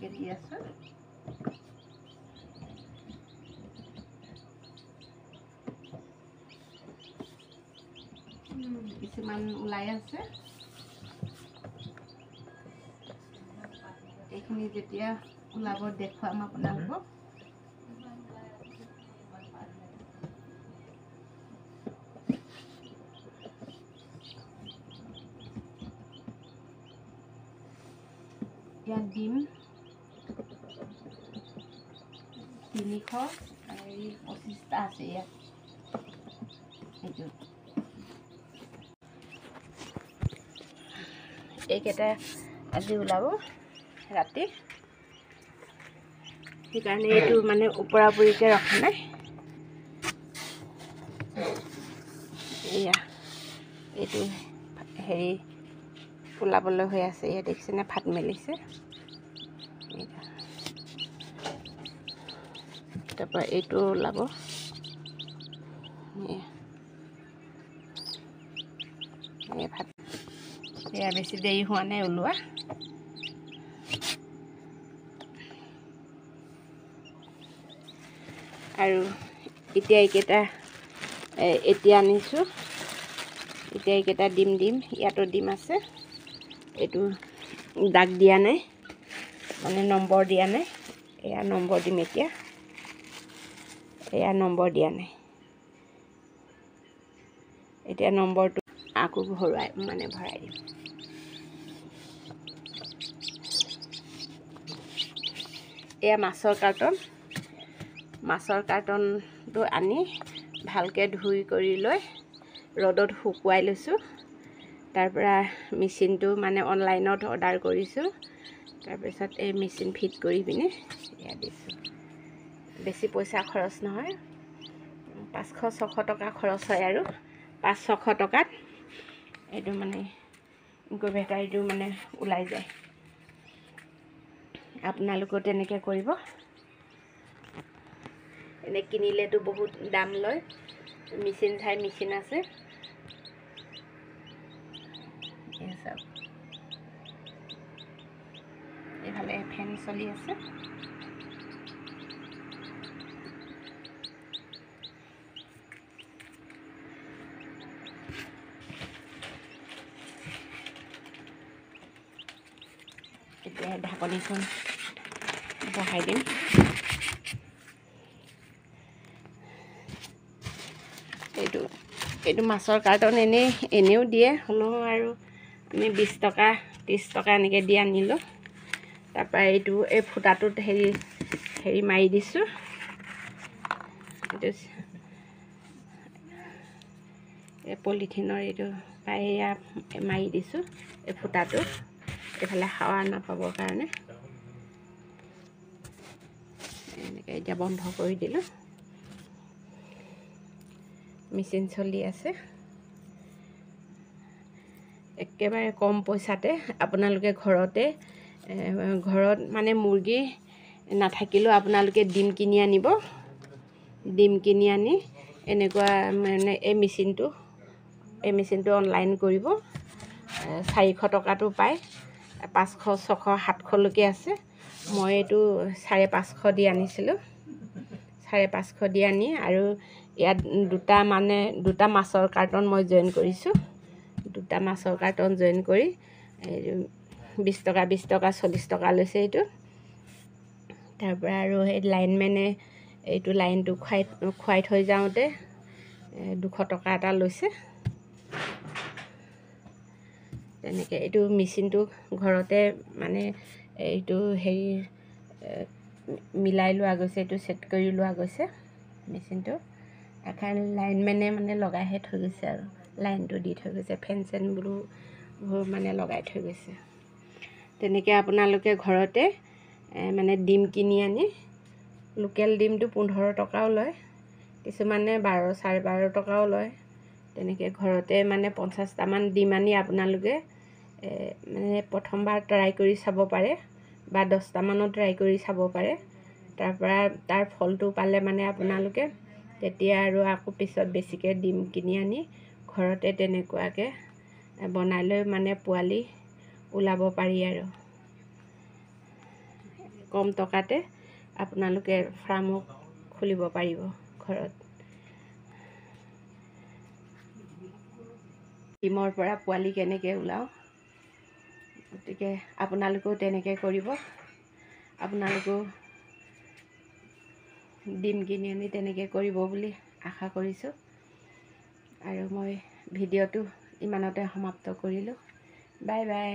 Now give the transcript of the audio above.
এনেকৈ দি আছোঁ। কিছুমান ওলাই আছে। এইখিনি যেতিয়া ওলাব দেখুৱাম আপোনালোকক। ইয়াত ডিম 325টা আছে ইয়াত। এইকেইটা আজি ওলাব ৰাতি, সেইকাৰণে এইটো মানে ওপৰা ওপৰিকৈ ৰখা নাই। এয়া এইটো হেৰি ওলাবলৈ হৈ আছে। ইয়াত দেখিছেনে ফাট মেলিছে। তাৰপৰা এইটো ওলাব। ফাট এয়া বেছি দেৰি হোৱা নাই ওলোৱা। আৰু এতিয়া এইকেইটা এতিয়া আনিছোঁ। এতিয়া এইকেইটা ডিম ইয়াতো ডিম আছে। এইটো দাগ দিয়া নাই, মানে নম্বৰ দিয়া নাই। এয়া নম্বৰ দিম এতিয়া। এয়া নম্বৰ দিয়া নাই। এতিয়া নম্বৰটো আকৌ ভৰাই দিম। এয়া মাছৰ কাৰ্টনটো আনি ভালকৈ ধুই কৰি লৈ ৰ'দত শুকুৱাই লৈছোঁ। তাৰপৰা মেচিনটো মানে অনলাইনত অৰ্ডাৰ কৰিছোঁ। তাৰপিছত এই মেচিন ফিট কৰি পিনে এয়া দিছোঁ। বেছি পইচা খৰচ নহয়, 500-600 টকা খৰচ হয়। আৰু 500-600 টকাত এইটো মানে ইনকুবেটাৰটো মানে ওলাই যায়। আপোনালোকেও তেনেকৈ কৰিব। এনে কিনিলেতো বহুত দাম লয়। মেচিন আছে। এইফালে ফেন চলি আছে। এতিয়া ঢাকনিখন বহাই দিম। এইটো মাছৰ কাৰ্টন এনেও দিয়ে, হ'লেও আৰু আমি 20 টকা 30 টকা এনেকৈ দি আনিলোঁ। তাৰপৰা এই ফুটাটোত হেৰি মাৰি দিছোঁ। এইটো এই পলিথিনৰ এইটো এয়া মাৰি দিছোঁ, এই ফুটাটো এইফালে হাৱা নাপাবৰ কাৰণে। এনেকৈ এতিয়া বন্ধ কৰি দিলোঁ। মেচিন চলি আছে। একেবাৰে কম পইচাতে আপোনালোকে ঘৰত মানে মুৰ্গী নাথাকিলেও আপোনালোকে ডিম কিনি আনিব। ডিম কিনি আনি এনেকুৱা মানে এই মেচিনটো অনলাইন কৰিব। 400 টকাটো পায়, 500, 600, 700লৈকে আছে। মই এইটো 550 দি আনিছিলোঁ। 550 দি আনি আৰু ইয়াত দুটা মাছৰ কাৰ্টন মই জইন কৰিছোঁ। দুটা মাছৰ কাৰ্টন জইন কৰি 20 টকা 40 টকা লৈছে এইটো। তাৰপৰা আৰু সেই লাইনমেনে এইটো লাইনটো খুৱাই থৈ যাওঁতে 200 টকা এটা লৈছে। তেনেকৈ এইটো মেচিনটো ঘৰতে মানে এইটো মিলাই লোৱা গৈছে। এইটো ছেট কৰি লোৱা গৈছে মেচিনটো। এখন লাইনমেনে মানে লগাইহে থৈ গৈছে আৰু লাইনটো দি থৈ গৈছে। ফেন চেনবোৰ মানে লগাই থৈ গৈছে। তেনেকৈ আপোনালোকে ঘৰতে মানে ডিম কিনি আনি, লোকেল ডিমটো 15 টকাও লয়, কিছুমানে 12, 12.5 টকাও লয়। তেনেকৈ ঘৰতে মানে 50টামান ডিম আনি আপোনালোকে মানে প্ৰথমবাৰ ট্ৰাই কৰি চাব পাৰে, বা 10টামানো ট্ৰাই কৰি চাব পাৰে। তাৰপৰা তাৰ ফলটো পালে মানে আপোনালোকে তেতিয়া আৰু আকৌ পিছত বেছিকৈ ডিম কিনি আনি ঘৰতে তেনেকুৱাকৈ বনাই লৈ মানে পোৱালি ওলাব পাৰি আৰু। কম টকাতে আপোনালোকে ফাৰ্মো খুলিব পাৰিব ঘৰত। ডিমৰ পৰা পোৱালি কেনেকৈ ওলাওঁ, গতিকে আপোনালোকেও তেনেকৈ কৰিব। আপোনালোকেও ডিম কিনি আনি তেনেকৈ কৰিব বুলি আশা কৰিছোঁ। আৰু মই ভিডিঅ'টো ইমানতে সমাপ্ত কৰিলোঁ। Bye bye.